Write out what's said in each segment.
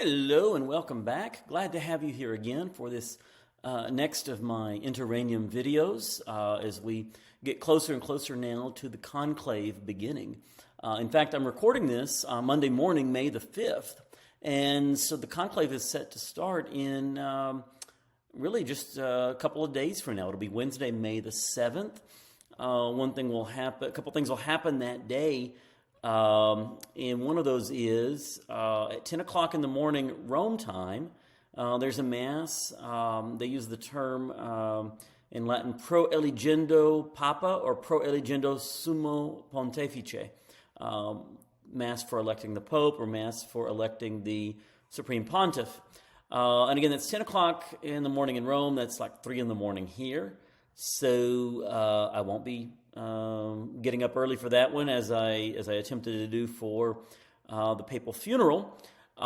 Hello and welcome back. Glad to have you here again for this next of my Interregnum videos as we get closer and closer now to the Conclave beginning. In fact, I'm recording this Monday morning, May the 5th, and so the Conclave is set to start in really just a couple of days from now. It'll be Wednesday, May the 7th. A couple things will happen that day. And one of those is at 10 o'clock in the morning, Rome time, there's a mass. They use the term in Latin pro eligendo papa or pro eligendo sumo pontefice, mass for electing the pope or mass for electing the supreme pontiff. And again, that's 10 o'clock in the morning in Rome. That's like 3 in the morning here. So I won't be getting up early for that one, as I attempted to do for the papal funeral. If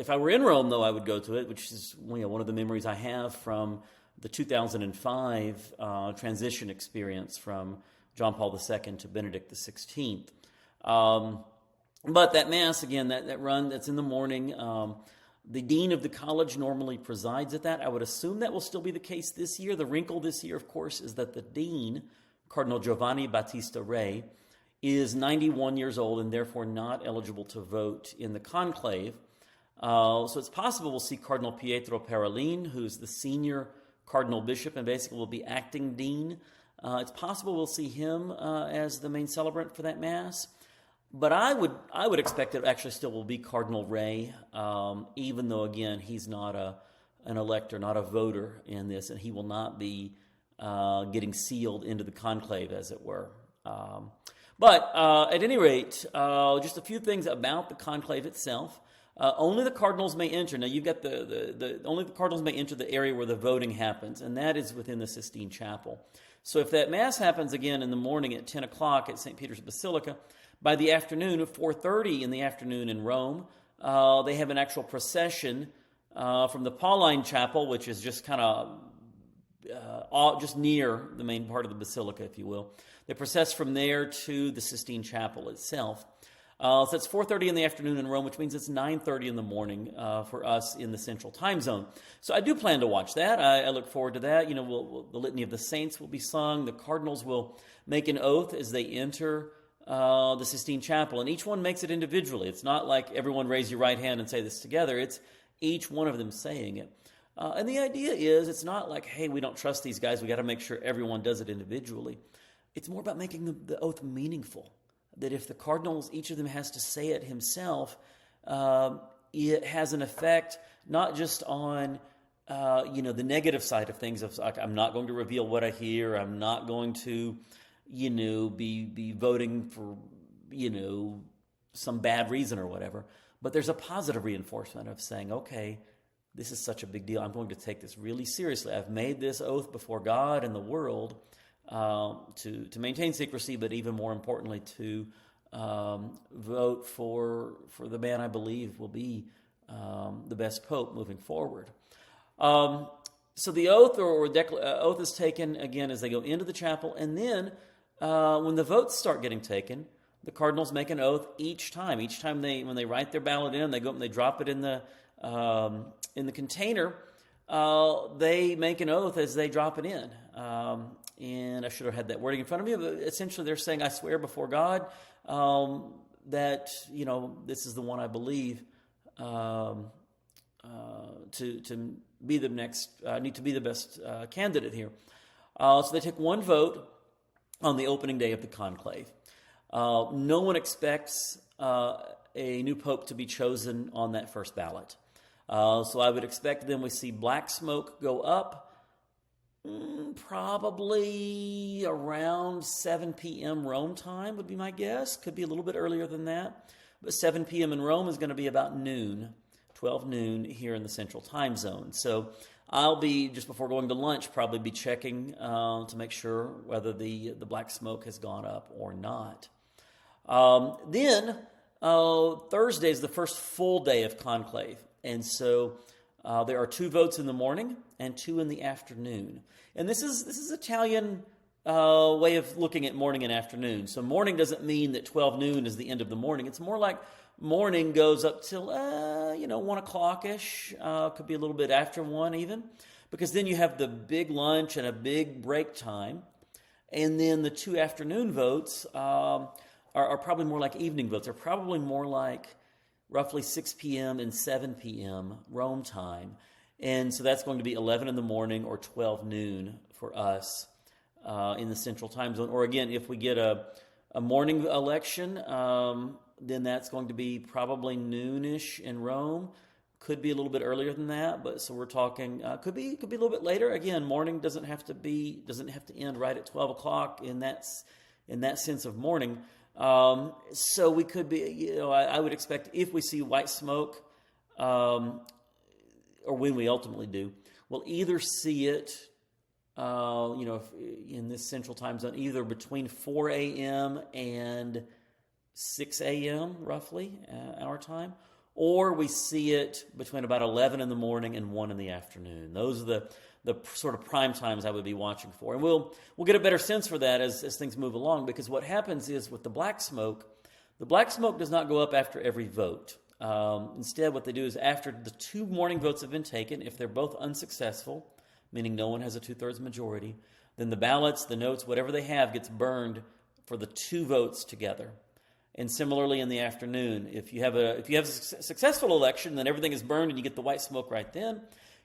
I were in Rome, though, I would go to it, which is one of the memories I have from the 2005 transition experience from John Paul II to Benedict XVI. But that Mass, again, that run that's in the morning, the dean of the college normally presides at that. I would assume that will still be the case this year. The wrinkle this year, of course, is that the dean, Cardinal Giovanni Battista Re, is 91 years old and therefore not eligible to vote in the conclave. So it's possible we'll see Cardinal Pietro Parolin, who's the senior cardinal bishop and basically will be acting dean. It's possible we'll see him as the main celebrant for that Mass. But I would expect it actually still will be Cardinal Re, even though, again, he's not an elector, not a voter in this, and he will not be getting sealed into the conclave, as it were. But at any rate, just a few things about the conclave itself. Only the cardinals may enter. Now, you've got only the cardinals may enter the area where the voting happens, and that is within the Sistine Chapel. So if that Mass happens again in the morning at 10 o'clock at St. Peter's Basilica, by the afternoon, at 4:30 in the afternoon in Rome, they have an actual procession from the Pauline Chapel, which is just kind of just near the main part of the basilica, if you will. They process from there to the Sistine Chapel itself. So it's 4:30 in the afternoon in Rome, which means it's 9:30 in the morning for us in the Central Time Zone. So I do plan to watch that. I look forward to that. The Litany of the Saints will be sung. The cardinals will make an oath as they enter the Sistine Chapel, and each one makes it individually. It's not like everyone raise your right hand and say this together. It's each one of them saying it. And the idea is, it's not like, hey, we don't trust these guys, we got to make sure everyone does it individually. It's more about making the oath meaningful, that if the cardinals, each of them has to say it himself, it has an effect not just on the negative side of things, of like, I'm not going to reveal what I hear, I'm not going to be voting for, some bad reason or whatever. But there's a positive reinforcement of saying, okay, this is such a big deal. I'm going to take this really seriously. I've made this oath before God and the world to maintain secrecy, but even more importantly, to vote for the man I believe will be the best pope moving forward. So the oath oath is taken again as they go into the chapel, and then when the votes start getting taken, the cardinals make an oath each time. Each time when they write their ballot in, they go up and they drop it in the container. They make an oath as they drop it in. And I should have had that wording in front of me, but essentially they're saying, I swear before God that this is the one I believe to be the next, need to be the best candidate here. So they take one vote on the opening day of the conclave. No one expects a new pope to be chosen on that first ballot. So I would expect then we see black smoke go up probably around 7 p.m. Rome time would be my guess. Could be a little bit earlier than that. But 7 p.m. in Rome is going to be about noon, 12 noon here in the Central Time Zone. So I'll be, just before going to lunch, probably be checking to make sure whether the black smoke has gone up or not. Then Thursday is the first full day of conclave. And so there are 2 votes in the morning and 2 in the afternoon. And this is Italian way of looking at morning and afternoon. So morning doesn't mean that 12 noon is the end of the morning. It's more like morning goes up till 1 o'clock-ish. Could be a little bit after 1 even, because then you have the big lunch and a big break time. And then the 2 afternoon votes are probably more like evening votes. They're probably more like roughly 6 p.m. and 7 p.m. Rome time. And so that's going to be 11 in the morning or 12 noon for us in the Central Time Zone. Or again, if we get a morning election, then that's going to be probably noonish in Rome. Could be a little bit earlier than that, but so we're talking could be a little bit later. Again, morning doesn't have to end right at 12 o'clock in that sense of morning. So we could be, I would expect if we see white smoke, or when we ultimately do, we'll either see it, in this Central Time Zone, either between 4 a.m. and 6 a.m. roughly our time, or we see it between about 11 in the morning and 1 in the afternoon. Those are the sort of prime times I would be watching for. And we'll get a better sense for that as things move along, because what happens is with the black smoke does not go up after every vote. Instead, what they do is after the 2 morning votes have been taken, if they're both unsuccessful, meaning no one has a 2/3 majority, then the ballots, the notes, whatever they have gets burned for the 2 votes together. And similarly in the afternoon, if you have a successful election, then everything is burned and you get the white smoke right then.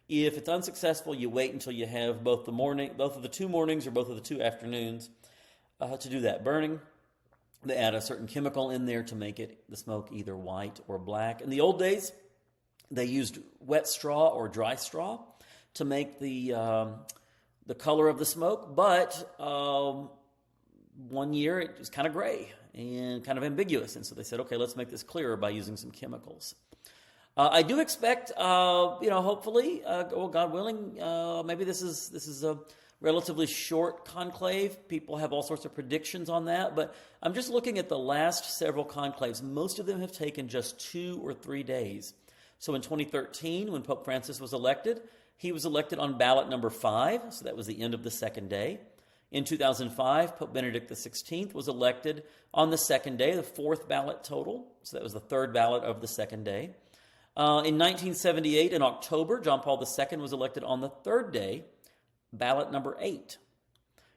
If it's unsuccessful, you wait until you have both of the 2 mornings or both of the 2 afternoons to do that burning. They add a certain chemical in there to make the smoke either white or black. In the old days, they used wet straw or dry straw to make the color of the smoke, but one year it was kind of gray and kind of ambiguous, and so they said, okay, let's make this clearer by using some chemicals. I do expect, hopefully, God willing, maybe this is a relatively short conclave. People have all sorts of predictions on that, but I'm just looking at the last several conclaves. Most of them have taken just 2 or 3 days. So in 2013, when Pope Francis was elected, he was elected on ballot number 5, so that was the end of the second day. In 2005, Pope Benedict XVI was elected on the second day, the 4th ballot total, so that was the 3rd ballot of the second day. In 1978, in October, John Paul II was elected on the 3rd day, ballot number 8.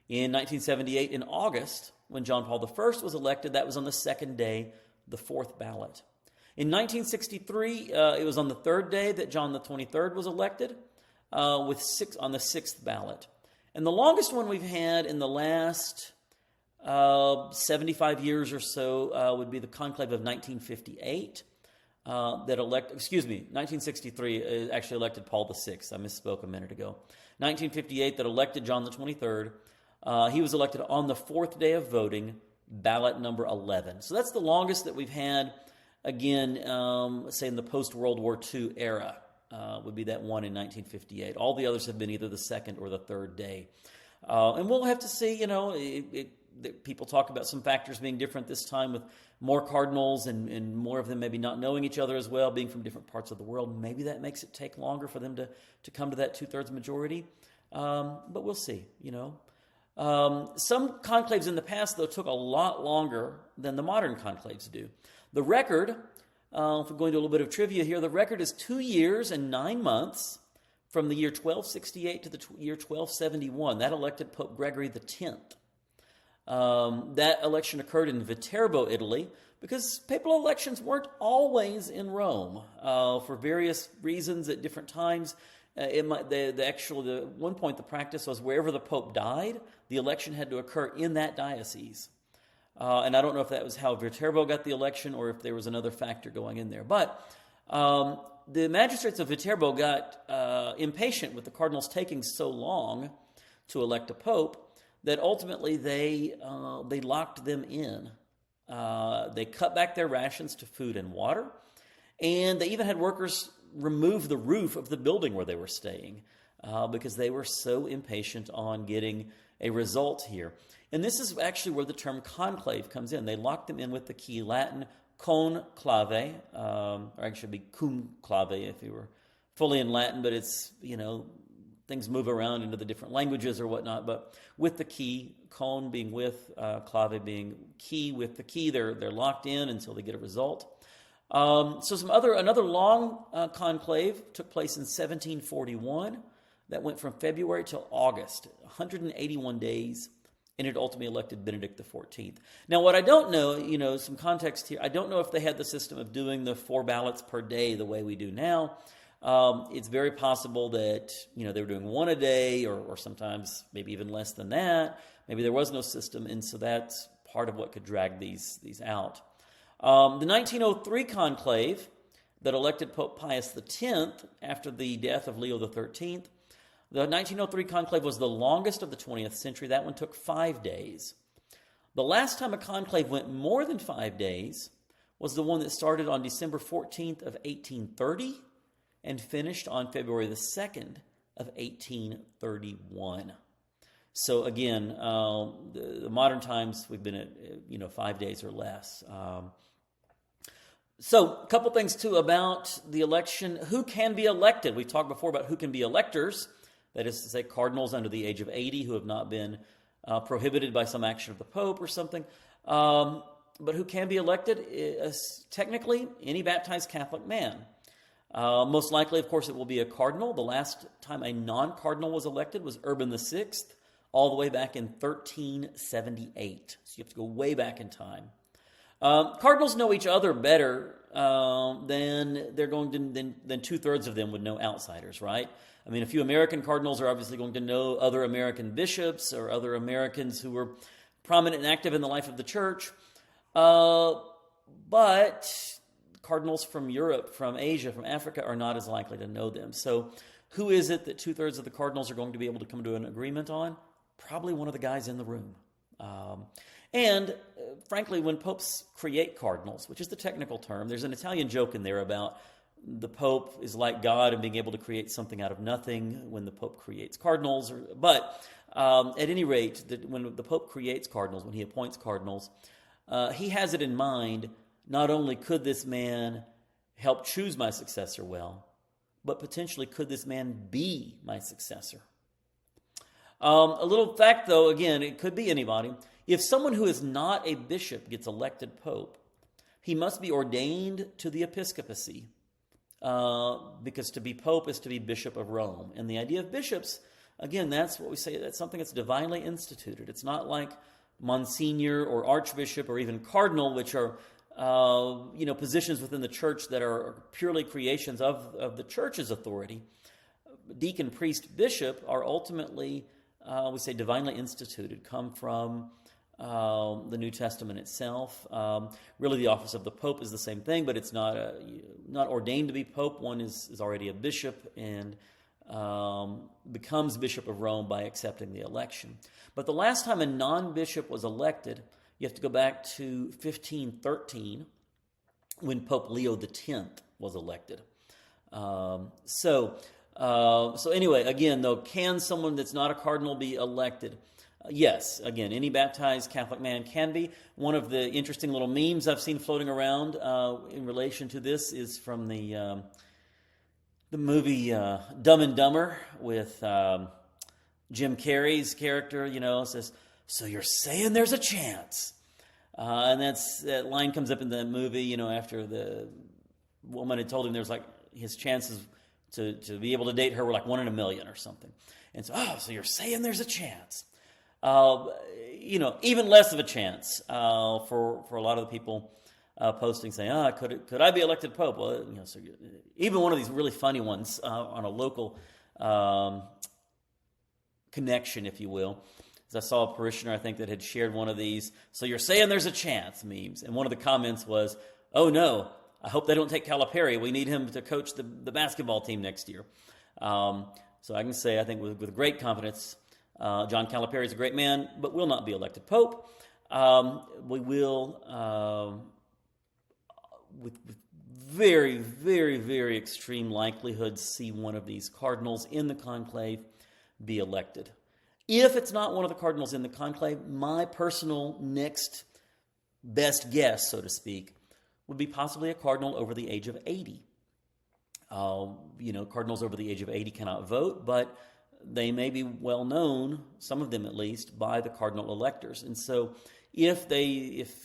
In 1978, in August, when John Paul I was elected, that was on the 2nd day, the 4th ballot. In 1963, it was on the 3rd day that John the 23rd was elected, on the 6th ballot. And the longest one we've had in the last 75 years or so would be the conclave of 1958. 1963 actually elected Paul VI. I misspoke a minute ago. 1958 that elected John the 23rd. He was elected on the 4th day of voting, ballot number 11. So that's the longest that we've had, again, say in the post-World War II era. Would be that one in 1958. All the others have been either the 2nd or the 3rd day. And we'll have to see, people talk about some factors being different this time with more cardinals and more of them maybe not knowing each other as well, being from different parts of the world. Maybe that makes it take longer for them to come to that 2/3 majority. But we'll see, Some conclaves in the past, though, took a lot longer than the modern conclaves do. The record, if we're going to a little bit of trivia here, the record is 2 years and 9 months from the year 1268 to the year 1271. That elected Pope Gregory X. That election occurred in Viterbo, Italy, because papal elections weren't always in Rome for various reasons at different times. At one point the practice was wherever the Pope died, the election had to occur in that diocese. And I don't know if that was how Viterbo got the election or if there was another factor going in there. But the magistrates of Viterbo got impatient with the cardinals taking so long to elect a pope that ultimately they locked them in. They cut back their rations to food and water, and they even had workers remove the roof of the building where they were staying because they were so impatient on getting a result here. And this is actually where the term conclave comes in. They locked them in with the key Latin conclave, or actually be cum clave if you were fully in Latin, but it's, things move around into the different languages or whatnot. But with the key, con being with, clave being key, with the key, they're locked in until they get a result. Another long conclave took place in 1741 that went from February till August, 181 days, and it ultimately elected Benedict XIV. Now, what I don't know, some context here, I don't know if they had the system of doing the 4 ballots per day the way we do now. It's very possible that, they were doing 1 a day or sometimes maybe even less than that. Maybe there was no system, and so that's part of what could drag these out. The 1903 conclave that elected Pope Pius X after the death of Leo XIII, the 1903 conclave was the longest of the 20th century. That one took 5 days. The last time a conclave went more than 5 days was the one that started on December 14th of 1830 and finished on February the 2nd of 1831. So again, the modern times we've been at 5 days or less. So a couple things too about the election. Who can be elected? We've talked before about who can be electors. That is to say, cardinals under the age of 80 who have not been prohibited by some action of the Pope or something. But who can be elected? Technically, any baptized Catholic man. Most likely, of course, it will be a cardinal. The last time a non-cardinal was elected was Urban VI, all the way back in 1378. So you have to go way back in time. Cardinals know each other better than they're going to than 2/3 of them would know outsiders, right? I mean, a few American cardinals are obviously going to know other American bishops or other Americans who were prominent and active in the life of the church. But cardinals from Europe, from Asia, from Africa are not as likely to know them. So who is it that 2/3 of the cardinals are going to be able to come to an agreement on? Probably one of the guys in the room. Frankly, when popes create cardinals, which is the technical term, there's an Italian joke in there about the Pope is like God and being able to create something out of nothing when the Pope creates cardinals. But at any rate, when the Pope creates cardinals, when he appoints cardinals, he has it in mind, not only could this man help choose my successor well, but potentially could this man be my successor? A little fact, though, again, it could be anybody. If someone who is not a bishop gets elected pope, he must be ordained to the episcopacy, because to be pope is to be bishop of Rome. And the idea of bishops, again, that's what we say, that's something that's divinely instituted. It's not like Monsignor or Archbishop or even Cardinal, which are positions within the church that are purely creations of the church's authority. Deacon, priest, bishop are ultimately, we say, divinely instituted, come from the New Testament itself. Really, the office of the Pope is the same thing, but it's not ordained to be Pope. One is already a bishop and becomes Bishop of Rome by accepting the election. But the last time a non-bishop was elected, you have to go back to 1513 when Pope Leo X was elected. So anyway, again, though, can someone that's not a cardinal be elected? Yes. Again, any baptized Catholic man can be. One of the interesting little memes I've seen floating around in relation to this is from the movie Dumb and Dumber with Jim Carrey's character, says, "So you're saying there's a chance?" And that line comes up in the movie, after the woman had told him there's like his chances to be able to date her were like 1 in a million or something. And so, so you're saying there's a chance. Even less of a chance for a lot of the people posting saying, could I be elected Pope? Well, so even one of these really funny ones on a local connection, if you will. As I saw a parishioner, I think, that had shared one of these, "So you're saying there's a chance" memes. And one of the comments was, "Oh no, I hope they don't take Calipari. We need him to coach the basketball team next year." So I can say, I think with great confidence, John Calipari is a great man, but will not be elected Pope. We will, with very, very, very extreme likelihood, see one of these cardinals in the conclave be elected. If it's not one of the cardinals in the conclave, my personal next best guess, so to speak, would be possibly a cardinal over the age of 80. Cardinals over the age of 80 cannot vote, but they may be well known, some of them at least, by the cardinal electors. And so If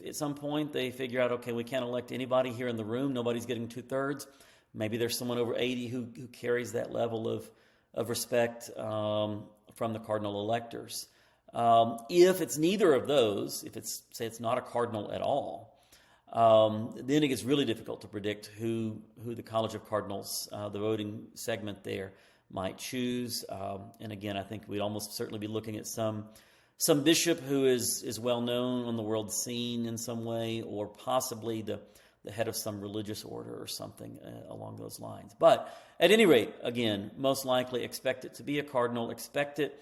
at some point they figure out, okay, we can't elect anybody here in the room, nobody's getting 2/3, maybe there's someone over 80 who carries that level of respect from the cardinal electors. If it's neither of those, if it's, say, it's not a cardinal at all, then it gets really difficult to predict who the College of Cardinals, the voting segment there, might choose. And again, I think we'd almost certainly be looking at some bishop who is well known on the world scene in some way, or possibly the head of some religious order or something along those lines. But at any rate, again, most likely expect it to be a cardinal, expect it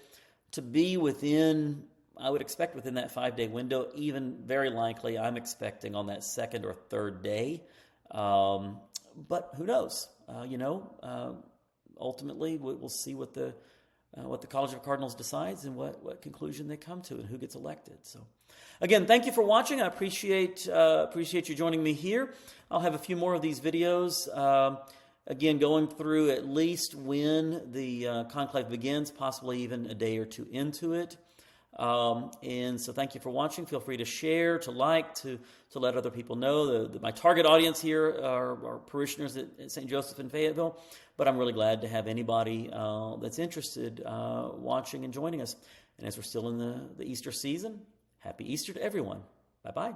to be within, I would expect within that 5-day window, even very likely I'm expecting on that second or third day. But who knows? Ultimately we'll see what the College of Cardinals decides and what conclusion they come to and who gets elected. So, again, thank you for watching. I appreciate you joining me here. I'll have a few more of these videos. Again, going through at least when the conclave begins, possibly even a day or two into it. And so thank you for watching. Feel free to share, to like, to let other people know. My target audience here are parishioners at St. Joseph in Fayetteville, but I'm really glad to have anybody that's interested watching and joining us. And as we're still in the Easter season, happy Easter to everyone. Bye-bye.